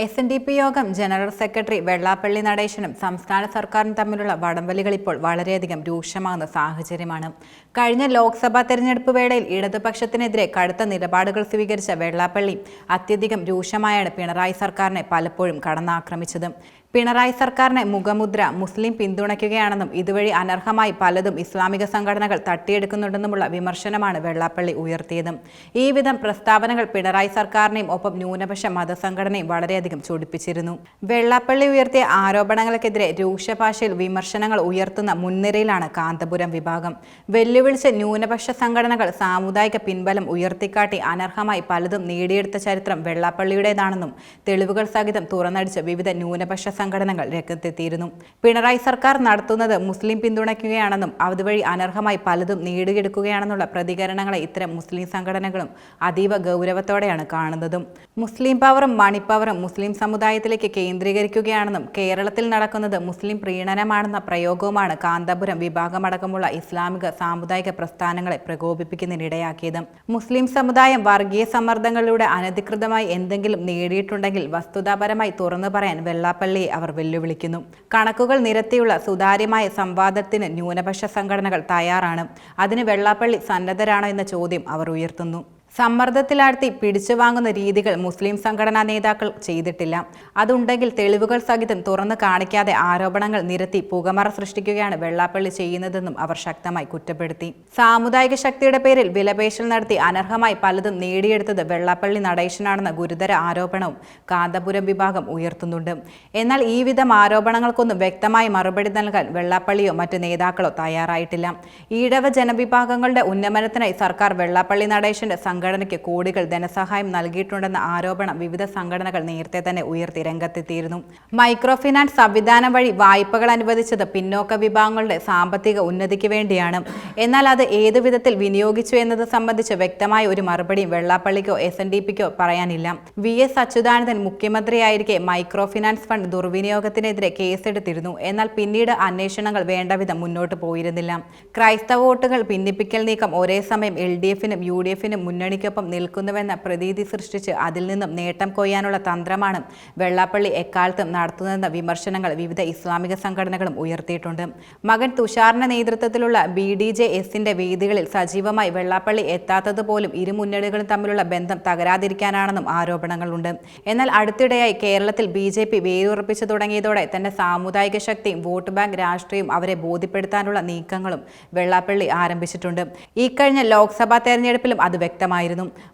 SNDP യോഗം general secretary Vellappally നടേശനും സംസ്ഥാന സർക്കാരും തമ്മിലുള്ള വടംവലികൾ ഇപ്പോൾ വളരെയധികം രൂക്ഷമാകുന്ന സാഹചര്യമാണ്. കഴിഞ്ഞ ലോക്സഭാ തെരഞ്ഞെടുപ്പ് വേളയിൽ ഇടതുപക്ഷത്തിനെതിരെ കടുത്ത നിലപാടുകൾ സ്വീകരിച്ച വെള്ളാപ്പള്ളി അത്യധികം രൂക്ഷമായാണ് പിണറായി സർക്കാരിനെ പലപ്പോഴും കടന്നാക്രമിച്ചത്. പിണറായി സർക്കാരിനെ മുഖമുദ്ര മുസ്ലിം പിന്തുണയ്ക്കുകയാണെന്നും ഇതുവഴി അനർഹമായി പലതും ഇസ്ലാമിക സംഘടനകൾ തട്ടിയെടുക്കുന്നുണ്ടെന്നുമുള്ള വിമർശനമാണ് വെള്ളാപ്പള്ളി ഉയർത്തിയത്. ഈ വിധം പ്രസ്താവനകൾ പിണറായി സർക്കാരിനെയും ഒപ്പം ന്യൂനപക്ഷ മതസംഘടനയും വളരെയധികം ചൊടിപ്പിച്ചിരുന്നു. വെള്ളാപ്പള്ളി ഉയർത്തിയ ആരോപണങ്ങൾക്കെതിരെ രൂക്ഷഭാഷയിൽ വിമർശനങ്ങൾ ഉയർത്തുന്ന മുൻനിരയിലാണ് കാന്തപുരം വിഭാഗം. വെല്ലുവിളിച്ച ന്യൂനപക്ഷ സംഘടനകൾ സാമുദായിക പിൻബലം ഉയർത്തിക്കാട്ടി അനർഹമായി പലതും നേടിയെടുത്ത ചരിത്രം വെള്ളാപ്പള്ളിയുടേതാണെന്നും തെളിവുകൾ സഹിതം തുറന്നടിച്ച് വിവിധ ന്യൂനപക്ഷ സംഘടനകൾ രംഗത്തെത്തിയിരുന്നു. പിണറായി സർക്കാർ നടത്തുന്നത് മുസ്ലിം പിന്തുണയ്ക്കുകയാണെന്നും അതുവഴി അനർഹമായി പലതും നേടിയെടുക്കുകയാണെന്നുള്ള പ്രതികരണങ്ങളെ ഇത്തരം മുസ്ലിം സംഘടനകളും അതീവ ഗൗരവത്തോടെയാണ് കാണുന്നതും. മുസ്ലിം പവറും മണിപ്പവറും മുസ്ലിം സമുദായത്തിലേക്ക് കേന്ദ്രീകരിക്കുകയാണെന്നും കേരളത്തിൽ നടക്കുന്നത് മുസ്ലിം പ്രീണനമാണെന്ന പ്രയോഗവുമാണ് കാന്തപുരം വിഭാഗമടക്കമുള്ള ഇസ്ലാമിക സാമുദായിക പ്രസ്ഥാനങ്ങളെ പ്രകോപിപ്പിക്കുന്നതിനിടയാക്കിയത്. മുസ്ലിം സമുദായം വർഗീയ സമ്മർദ്ദങ്ങളിലൂടെ അനധികൃതമായി എന്തെങ്കിലും നേടിയിട്ടുണ്ടെങ്കിൽ വസ്തുതാപരമായി തുറന്നു പറയാൻ വെള്ളാപ്പള്ളിയെ അവർ വെല്ലുവിളിക്കുന്നു. കണക്കുകൾ നിരത്തിയുള്ള സുതാര്യമായ സംവാദത്തിന് ന്യൂനപക്ഷ സംഘടനകൾ തയ്യാറാണ്. അതിന് വെള്ളാപ്പള്ളി സന്നദ്ധരാണോ എന്ന ചോദ്യം അവർ ഉയർത്തുന്നു. സമ്മർദ്ദത്തിലാഴ്ത്തി പിടിച്ചുവാങ്ങുന്ന രീതികൾ മുസ്ലിം സംഘടനാ നേതാക്കൾ ചെയ്തിട്ടില്ല. അതുണ്ടെങ്കിൽ തെളിവുകൾ സഹിതം തുറന്നു കാണിക്കാതെ ആരോപണങ്ങൾ നിരത്തി പുകമറ സൃഷ്ടിക്കുകയാണ് വെള്ളാപ്പള്ളി ചെയ്യുന്നതെന്നും അവർ ശക്തമായി കുറ്റപ്പെടുത്തി. സാമുദായിക ശക്തിയുടെ പേരിൽ വിലപേശൽ നടത്തി അനർഹമായി പലതും നേടിയെടുത്തത് വെള്ളാപ്പള്ളി നടേശനാണെന്ന ഗുരുതര ആരോപണവും കാന്തപുരം വിഭാഗം ഉയർത്തുന്നുണ്ട്. എന്നാൽ ഈ വിധം ആരോപണങ്ങൾക്കൊന്നും വ്യക്തമായി മറുപടി നൽകാൻ വെള്ളാപ്പള്ളിയോ മറ്റു നേതാക്കളോ തയ്യാറായിട്ടില്ല. ഈഴവ ജനവിഭാഗങ്ങളുടെ ഉന്നമനത്തിനായി സർക്കാർ വെള്ളാപ്പള്ളി നടേശന്റെ സംഘടനയ്ക്ക് കോടികൾ ധനസഹായം നൽകിയിട്ടുണ്ടെന്ന ആരോപണം വിവിധ സംഘടനകൾ നേരത്തെ തന്നെ ഉയർത്തി രംഗത്തെത്തിയിരുന്നു. മൈക്രോ ഫിനാൻസ് സംവിധാനം വഴി വായ്പകൾ അനുവദിച്ചത് പിന്നോക്ക വിഭാഗങ്ങളുടെ സാമ്പത്തിക ഉന്നതിക്ക് വേണ്ടിയാണ്. എന്നാൽ അത് ഏതു വിധത്തിൽ വിനിയോഗിച്ചു എന്നത് സംബന്ധിച്ച് വ്യക്തമായ ഒരു മറുപടിയും വെള്ളാപ്പള്ളിക്കോ SNDPക്കോ പറയാനില്ല. VS അച്യുതാനന്ദൻ മുഖ്യമന്ത്രിയായിരിക്കെ മൈക്രോ ഫിനാൻസ് ഫണ്ട് ദുർവിനിയോഗത്തിനെതിരെ കേസെടുത്തിരുന്നു. എന്നാൽ പിന്നീട് അന്വേഷണങ്ങൾ വേണ്ടവിധം മുന്നോട്ട് പോയിരുന്നില്ല. ക്രൈസ്തവ വോട്ടുകൾ ഭിന്നിപ്പിക്കൽ നീക്കം ഒരേ സമയം LDFനും UDFനും മുന്നണിക്കൊപ്പം നിൽക്കുന്നുവെന്ന പ്രതീതി സൃഷ്ടിച്ച് അതിൽ നിന്നും നേട്ടം കൊയ്യാനുള്ള തന്ത്രമാണ് വെള്ളാപ്പള്ളി എക്കാലത്തും നടത്തുന്നതെന്ന വിമർശനങ്ങൾ വിവിധ ഇസ്ലാമിക സംഘടനകളും ഉയർത്തിയിട്ടുണ്ട്. മകൻ തുഷാറിന്റെ നേതൃത്വത്തിലുള്ള BDJSന്റെ വേദികളിൽ സജീവമായി വെള്ളാപ്പള്ളി എത്താത്തത് പോലും ഇരു മുന്നണികളും തമ്മിലുള്ള ബന്ധം തകരാതിരിക്കാനാണെന്നും ആരോപണങ്ങളുണ്ട്. എന്നാൽ അടുത്തിടെയായി കേരളത്തിൽ BJP വേരുറപ്പിച്ചു തുടങ്ങിയതോടെ തന്റെ സാമുദായിക ശക്തിയും വോട്ട് ബാങ്ക് രാഷ്ട്രീയവും അവരെ ബോധ്യപ്പെടുത്താനുള്ള നീക്കങ്ങളും വെള്ളാപ്പള്ളി ആരംഭിച്ചിട്ടുണ്ട്. ഈ കഴിഞ്ഞ ലോക്സഭാ തെരഞ്ഞെടുപ്പിലും അത് വ്യക്തമായിരുന്നു.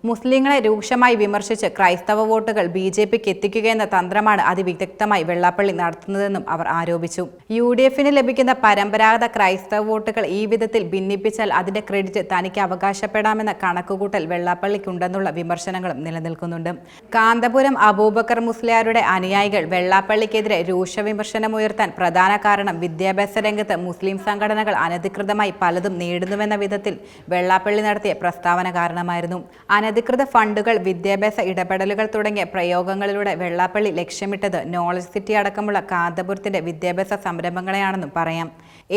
മുസ്ലിങ്ങളെ രൂക്ഷമായി വിമർശിച്ച് ക്രൈസ്തവ വോട്ടുകൾ BJPക്ക് എത്തിക്കുകയെന്ന തന്ത്രമാണ് അതിവിദഗ്ധമായി വെള്ളാപ്പള്ളി നടത്തുന്നതെന്നും അവർ ആരോപിച്ചു. UDFന് ലഭിക്കുന്ന പരമ്പരാഗത ക്രൈസ്തവ വോട്ടുകൾ ഈ വിധത്തിൽ ഭിന്നിപ്പിച്ചാൽ അതിന്റെ ക്രെഡിറ്റ് തനിക്ക് അവകാശപ്പെടാമെന്ന കണക്കുകൂട്ടൽ വെള്ളാപ്പള്ളിക്കുണ്ടെന്നുള്ള വിമർശനങ്ങളും നിലനിൽക്കുന്നുണ്ട്. കാന്തപുരം അബൂബക്കർ മുസ്ലിയാരുടെ അനുയായികൾ വെള്ളാപ്പള്ളിക്കെതിരെ രൂക്ഷ വിമർശനമുയർത്താൻ പ്രധാന കാരണം വിദ്യാഭ്യാസ രംഗത്ത് മുസ്ലിം സംഘടനകൾ അനധികൃതമായി പലതും നേടുന്നുവെന്ന വിധത്തിൽ വെള്ളാപ്പള്ളി നടത്തിയ പ്രസ്താവന കാരണമായിരുന്നു. അനധികൃത ഫണ്ടുകൾ, വിദ്യാഭ്യാസ ഇടപെടലുകൾ തുടങ്ങിയ പ്രയോഗങ്ങളിലൂടെ വെള്ളാപ്പള്ളി ലക്ഷ്യമിട്ടത് നോളജ് സിറ്റി അടക്കമുള്ള കാന്തപുരത്തിന്റെ വിദ്യാഭ്യാസ സംരംഭങ്ങളെയാണെന്നും പറയാം.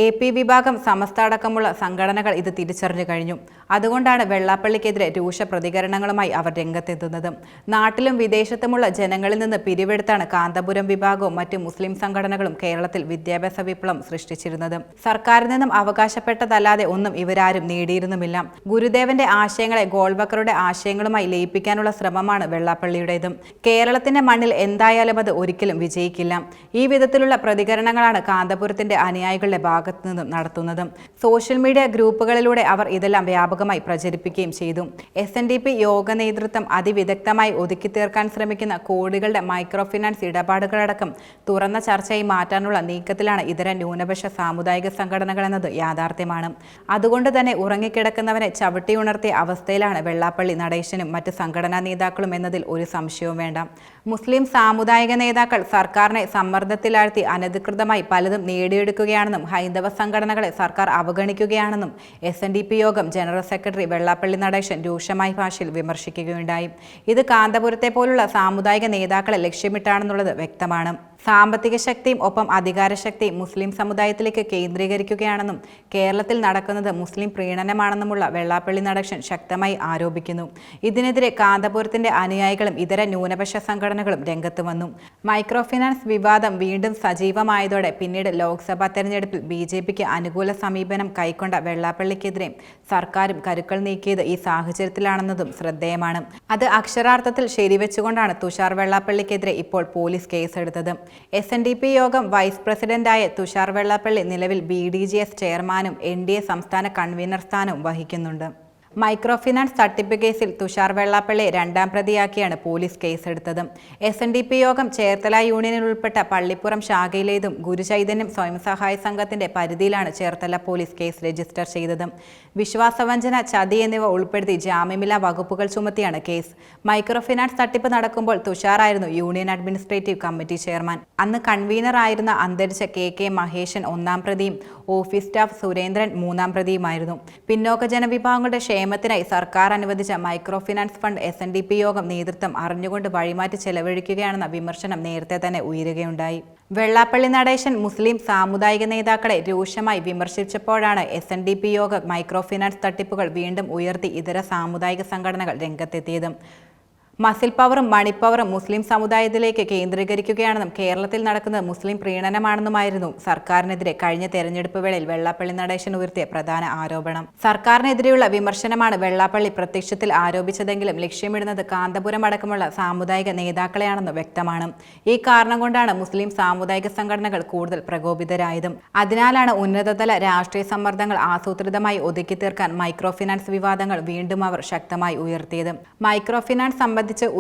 AP വിഭാഗം, സമസ്ത അടക്കമുള്ള സംഘടനകൾ ഇത് തിരിച്ചറിഞ്ഞു കഴിഞ്ഞു. അതുകൊണ്ടാണ് വെള്ളാപ്പള്ളിക്കെതിരെ രൂക്ഷ പ്രതികരണങ്ങളുമായി അവർ രംഗത്തെത്തുന്നത്. നാട്ടിലും വിദേശത്തുമുള്ള ജനങ്ങളിൽ നിന്ന് പിരിവെടുത്താണ് കാന്തപുരം വിഭാഗവും മറ്റ് മുസ്ലിം സംഘടനകളും കേരളത്തിൽ വിദ്യാഭ്യാസ വിപ്ലവം സൃഷ്ടിച്ചിരുന്നത്. സർക്കാരിൽ നിന്നും അവകാശപ്പെട്ടതല്ലാതെ ഒന്നും ഇവരാരും നേടിയിരുന്നുമില്ല. ഗുരുദേവന്റെ ആശയങ്ങളെ ഗോൾവക്കറുടെ ആശയങ്ങളുമായി ലയിപ്പിക്കാനുള്ള ശ്രമമാണ് വെള്ളാപ്പള്ളിയുടേതും. കേരളത്തിന്റെ മണ്ണിൽ എന്തായാലും അത് ഒരിക്കലും വിജയിക്കില്ല. ഈ വിധത്തിലുള്ള പ്രതികരണങ്ങളാണ് കാന്തപുരത്തിന്റെ അനുയായികളുടെ ഭാഗത്തു നിന്നും നടത്തുന്നത്. സോഷ്യൽ മീഡിയ ഗ്രൂപ്പുകളിലൂടെ അവർ ഇതെല്ലാം വ്യാപകമായി പ്രചരിപ്പിക്കുകയും ചെയ്തു. SNDP യോഗ നേതൃത്വം അതിവിദഗ്ധമായി ഒതുക്കി തീർക്കാൻ ശ്രമിക്കുന്ന കോടികളുടെ മൈക്രോ ഫിനാൻസ് ഇടപാടുകളടക്കം തുറന്ന ചർച്ചയായി മാറ്റാനുള്ള നീക്കത്തിലാണ് ഇതര ന്യൂനപക്ഷ സാമുദായിക സംഘടനകൾ എന്നത് യാഥാർത്ഥ്യമാണ്. അതുകൊണ്ട് തന്നെ ഉറങ്ങിക്കിടക്കുന്നവനെ ചവിട്ടിയുണർത്തിയ അവസ്ഥയിലാണ് വെള്ളാപ്പള്ളി നടേശനും മറ്റ് സംഘടനാ നേതാക്കളും എന്നതിൽ ഒരു സംശയവും വേണ്ട. മുസ്ലിം സാമുദായിക നേതാക്കൾ സർക്കാരിനെ സമ്മർദ്ദത്തിലാഴ്ത്തി അനധികൃതമായി പലതും നേടിയെടുക്കുകയാണെന്നും ഹൈന്ദവ സംഘടനകളെ സർക്കാർ അവഗണിക്കുകയാണെന്നും SNDP യോഗം ജനറൽ സെക്രട്ടറി വെള്ളാപ്പള്ളി നടേശൻ രൂക്ഷമായ ഭാഷയിൽ വിമർശിക്കുകയുണ്ടായി. ഇത് കാന്തപുരത്തെ പോലുള്ള സാമുദായിക നേതാക്കളെ ലക്ഷ്യമിട്ടാണെന്നുള്ളത് വ്യക്തമാണ്. സാമ്പത്തിക ശക്തിയും ഒപ്പം അധികാരശക്തിയും മുസ്ലിം സമുദായത്തിലേക്ക് കേന്ദ്രീകരിക്കുകയാണെന്നും കേരളത്തിൽ നടക്കുന്നത് മുസ്ലിം പ്രീണനമാണെന്നുമുള്ള വെള്ളാപ്പള്ളി നടേശൻ ശക്തമായി ആരോപിക്കുന്നു. ഇതിനെതിരെ കാന്തപുരത്തിന്റെ അനുയായികളും ഇതര ന്യൂനപക്ഷ സംഘടനകളും രംഗത്ത് വന്നു. മൈക്രോ ഫിനാൻസ് വിവാദം വീണ്ടും സജീവമായതോടെ പിന്നീട് ലോക്സഭാ തെരഞ്ഞെടുപ്പിൽ BJPക്ക് അനുകൂല സമീപനം കൈക്കൊണ്ട വെള്ളാപ്പള്ളിക്കെതിരെ സർക്കാരും കരുക്കൾ നീക്കിയത് ഈ സാഹചര്യത്തിലാണെന്നതും ശ്രദ്ധേയമാണ്. അത് അക്ഷരാർത്ഥത്തിൽ ശരിവെച്ചുകൊണ്ടാണ് തുഷാർ വെള്ളാപ്പള്ളിക്കെതിരെ ഇപ്പോൾ പോലീസ് കേസെടുത്തത്. SNDP യോഗം വൈസ് പ്രസിഡന്റായ തുഷാർ വെള്ളാപ്പള്ളി നിലവിൽ BDGS ചെയർമാനും NDA സംസ്ഥാന കൺവീനർ സ്ഥാനവും വഹിക്കുന്നുണ്ട്. മൈക്രോ ഫിനാൻസ് തട്ടിപ്പ് കേസിൽ തുഷാർ വെള്ളാപ്പള്ളി രണ്ടാം പ്രതിയാക്കിയാണ് പോലീസ് കേസെടുത്തത്. SNDP യോഗം ചേർത്തല യൂണിയനിൽ ഉൾപ്പെട്ട പള്ളിപ്പുറം ശാഖയിലേതും ഗുരുചൈതന്യം സ്വയം സഹായ സംഘത്തിന്റെ പരിധിയിലാണ് ചേർത്തല പോലീസ് കേസ് രജിസ്റ്റർ ചെയ്തത്. വിശ്വാസവഞ്ചന, ചതി എന്നിവ ഉൾപ്പെടുത്തി ജാമ്യമില്ലാ വകുപ്പുകൾ ചുമത്തിയാണ് കേസ്. മൈക്രോ ഫിനാൻസ് തട്ടിപ്പ് നടക്കുമ്പോൾ തുഷാറായിരുന്നു യൂണിയൻ അഡ്മിനിസ്ട്രേറ്റീവ് കമ്മിറ്റി ചെയർമാൻ. അന്ന് കൺവീനർ ആയിരുന്ന അന്തരിച്ച KK മഹേശൻ ഒന്നാം പ്രതിയും ഓഫീസ് സ്റ്റാഫ് സുരേന്ദ്രൻ മൂന്നാം പ്രതിയുമായിരുന്നു. പിന്നോക്ക ജനവിഭാഗങ്ങളുടെ ക്ഷേമത്തിനായി സർക്കാർ അനുവദിച്ച മൈക്രോ ഫിനാൻസ് ഫണ്ട് SNDP യോഗം നേതൃത്വം അറിഞ്ഞുകൊണ്ട് വഴിമാറ്റി ചെലവഴിക്കുകയാണെന്ന വിമർശനം നേരത്തെ തന്നെ ഉയരുകയുണ്ടായി. വെള്ളാപ്പള്ളി നടേശൻ മുസ്ലിം സാമുദായിക നേതാക്കളെ രൂക്ഷമായി വിമർശിച്ചപ്പോഴാണ് SNDP യോഗം മൈക്രോ ഫിനാൻസ് തട്ടിപ്പുകൾ വീണ്ടും ഉയർത്തി ഇതര സാമുദായിക സംഘടനകൾ രംഗത്തെത്തിയത്. മസിൽ പവറും മണി പവറും മുസ്ലിം സമുദായത്തിലേക്ക് കേന്ദ്രീകരിക്കുകയാണെന്നും കേരളത്തിൽ നടക്കുന്നത് മുസ്ലിം പ്രീണനമാണെന്നുമായിരുന്നു സർക്കാരിനെതിരെ കഴിഞ്ഞ തെരഞ്ഞെടുപ്പ് വേളയിൽ വെള്ളാപ്പള്ളി നടേശൻ ഉയർത്തിയ പ്രധാന ആരോപണം. സർക്കാരിനെതിരെയുള്ള വിമർശനമാണ് വെള്ളാപ്പള്ളി പ്രത്യക്ഷത്തിൽ ആരോപിച്ചതെങ്കിലും ലക്ഷ്യമിടുന്നത് കാന്തപുരം അടക്കമുള്ള സാമുദായിക നേതാക്കളെയാണെന്ന് വ്യക്തമാണ്. ഈ കാരണം കൊണ്ടാണ് മുസ്ലിം സാമുദായിക സംഘടനകൾ കൂടുതൽ പ്രകോപിതരായതും. അതിനാലാണ് ഉന്നതതല രാഷ്ട്രീയ സമ്മർദ്ദങ്ങൾ ആസൂത്രിതമായി ഒതുക്കി തീർക്കാൻ മൈക്രോ ഫിനാൻസ് വിവാദങ്ങൾ വീണ്ടും അവർ ശക്തമായി ഉയർത്തിയത്. മൈക്രോ ഫിനാൻസ്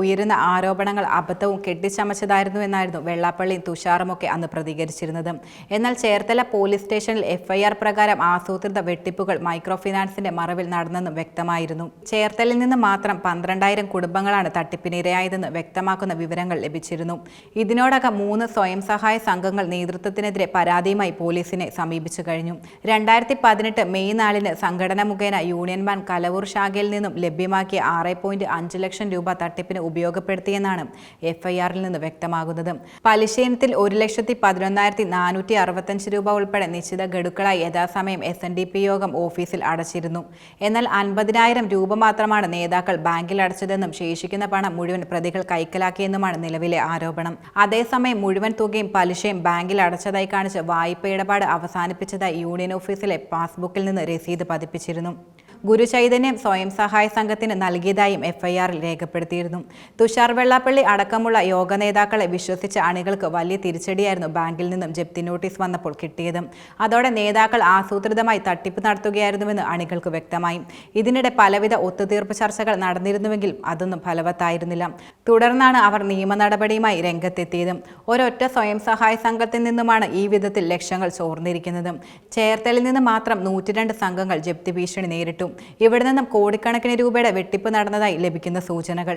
ഉയരുന്ന ആരോപണങ്ങൾ അബദ്ധവും കെട്ടിച്ചമച്ചതായിരുന്നു എന്നായിരുന്നു വെള്ളാപ്പള്ളിയും തുഷാറുമൊക്കെ അന്ന് പ്രതികരിച്ചിരുന്നത്. എന്നാൽ ചേർത്തല പോലീസ് സ്റ്റേഷനിൽ FIR പ്രകാരം ആസൂത്രിത വെട്ടിപ്പുകൾ മൈക്രോ ഫിനാൻസിന്റെ മറവിൽ നടന്നെന്നും വ്യക്തമായിരുന്നു. ചേർത്തലയിൽ നിന്ന് മാത്രം 12,000 കുടുംബങ്ങളാണ് തട്ടിപ്പിനിരയായതെന്ന് വ്യക്തമാക്കുന്ന വിവരങ്ങൾ ലഭിച്ചിരുന്നു. ഇതിനോടകം 3 സ്വയം സഹായ സംഘങ്ങൾ നേതൃത്വത്തിനെതിരെ പരാതിയുമായി പോലീസിനെ സമീപിച്ചു കഴിഞ്ഞു. 2018 മെയ് 4 സംഘടന മുഖേന യൂണിയൻ ബാങ്ക് കലവൂർ ശാഖയിൽ നിന്നും ലഭ്യമാക്കിയ 6.5 ലക്ഷം രൂപ തട്ടിപ്പിന് ഉപയോഗപ്പെടുത്തിയെന്നാണ് FIRൽ നിന്ന് വ്യക്തമാകുന്നത്. പലിശ ഇനത്തിൽ 1,11,465 രൂപ ഉൾപ്പെടെ നിശ്ചിത ഗഡുക്കളായി യഥാസമയം SNDP യോഗം ഓഫീസിൽ അടച്ചിരുന്നു. എന്നാൽ 50,000 രൂപ മാത്രമാണ് നേതാക്കൾ ബാങ്കിൽ അടച്ചതെന്നും ശേഷിക്കുന്ന പണം മുഴുവൻ പ്രതികൾ കൈക്കലാക്കിയെന്നുമാണ് നിലവിലെ ആരോപണം. അതേസമയം മുഴുവൻ തുകയും പലിശയും ബാങ്കിൽ അടച്ചതായി കാണിച്ച് വായ്പ ഇടപാട് അവസാനിപ്പിച്ചതായി യൂണിയൻ ഓഫീസിലെ പാസ്ബുക്കിൽ നിന്ന് രസീത് പതിപ്പിച്ചിരുന്നു. ഗുരുചൈതന്യം സ്വയം സഹായ സംഘത്തിന് നൽകിയതായും FIRൽ രേഖപ്പെടുത്തിയിരുന്നു. തുഷാർ വെള്ളാപ്പള്ളി അടക്കമുള്ള യോഗ നേതാക്കളെ വിശ്വസിച്ച അണികൾക്ക് വലിയ തിരിച്ചടിയായിരുന്നു ബാങ്കിൽ നിന്നും ജപ്തി നോട്ടീസ് വന്നപ്പോൾ കിട്ടിയത്. അതോടെ നേതാക്കൾ ആസൂത്രിതമായി തട്ടിപ്പ് നടത്തുകയായിരുന്നുവെന്ന് അണികൾക്ക് വ്യക്തമായി. ഇതിനിടെ പലവിധ ഒത്തുതീർപ്പ് ചർച്ചകൾ നടന്നിരുന്നുവെങ്കിലും അതൊന്നും ഫലവത്തായിരുന്നില്ല. തുടർന്നാണ് അവർ നിയമ നടപടിയുമായി രംഗത്തെത്തിയത്. ഒരൊറ്റ സ്വയം സഹായ സംഘത്തിൽ നിന്നുമാണ് ഈ വിധത്തിൽ ലക്ഷങ്ങൾ ചോർന്നിരിക്കുന്നത്. ചേർത്തലിൽ നിന്ന് മാത്രം 102 സംഘങ്ങൾ ജപ്തി ഭീഷണി നേരിട്ടു. ഇവിടെ നിന്നും കോടിക്കണക്കിന് രൂപയുടെ വെട്ടിപ്പ് നടന്നതായി ലഭിക്കുന്ന സൂചനകൾ.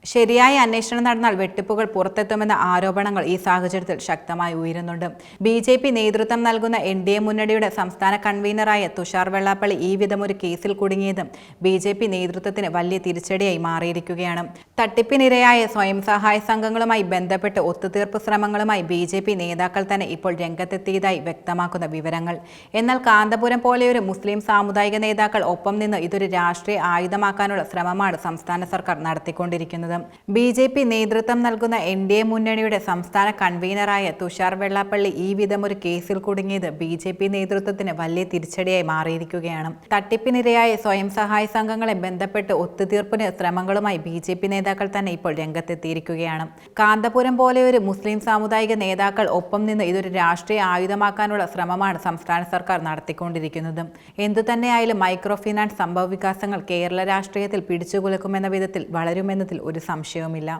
ശരിയായ അന്വേഷണം നടന്നാൽ വെട്ടിപ്പുകൾ പുറത്തെത്തുമെന്ന ആരോപണങ്ങൾ ഈ സാഹചര്യത്തിൽ ശക്തമായി ഉയരുന്നുണ്ട്. BJP നേതൃത്വം നൽകുന്ന NDA മുന്നണിയുടെ സംസ്ഥാന കൺവീനറായ തുഷാർ വെള്ളാപ്പള്ളി ഈ വിധമൊരു കേസിൽ കുടുങ്ങിയത് BJP നേതൃത്വത്തിന് വലിയ തിരിച്ചടിയായി മാറിയിരിക്കുകയാണ്. തട്ടിപ്പിനിരയായ സ്വയം സഹായ സംഘങ്ങളുമായി ബന്ധപ്പെട്ട് ഒത്തുതീർപ്പ് ശ്രമങ്ങളുമായി BJP നേതാക്കൾ തന്നെ ഇപ്പോൾ രംഗത്തെത്തിയതായി വ്യക്തമാക്കുന്ന വിവരങ്ങൾ. എന്നാൽ കാന്തപുരം പോലെയൊരു മുസ്ലിം സാമുദായിക നേതാക്കൾ ഒപ്പം നിന്ന് ഇതൊരു രാഷ്ട്രീയ ആയുധമാക്കാനുള്ള ശ്രമമാണ് സംസ്ഥാന സർക്കാർ നടത്തിക്കൊണ്ടിരിക്കുന്നത്. BJP നേതൃത്വം നൽകുന്ന NDA മുന്നണിയുടെ സംസ്ഥാന കൺവീനറായ തുഷാർ വെള്ളാപ്പള്ളി ഈ വിധമൊരു കേസിൽ കുടുങ്ങിയത് BJP നേതൃത്വത്തിന് വലിയ തിരിച്ചടിയായി മാറിയിരിക്കുകയാണ്. തട്ടിപ്പിനിരയായ സ്വയം സഹായ സംഘങ്ങളെ ബന്ധപ്പെട്ട് ഒത്തുതീർപ്പിന് ശ്രമങ്ങളുമായി BJP നേതാക്കൾ തന്നെ ഇപ്പോൾ രംഗത്തെത്തിയിരിക്കുകയാണ്. കാന്തപുരം പോലെയൊരു മുസ്ലിം സാമുദായിക നേതാക്കൾ ഒപ്പം നിന്ന് ഇതൊരു രാഷ്ട്രീയ ആയുധമാക്കാനുള്ള ശ്രമമാണ് സംസ്ഥാന സർക്കാർ നടത്തിക്കൊണ്ടിരിക്കുന്നത്. എന്തുതന്നെയായാലും മൈക്രോ ഫിനാൻസ് സംഭവ വികാസങ്ങൾ കേരള രാഷ്ട്രീയത്തിൽ പിടിച്ചുകുലക്കുമെന്ന വിധത്തിൽ വളരുമെന്നതിൽ ഒരു സംശയവുമില്ല.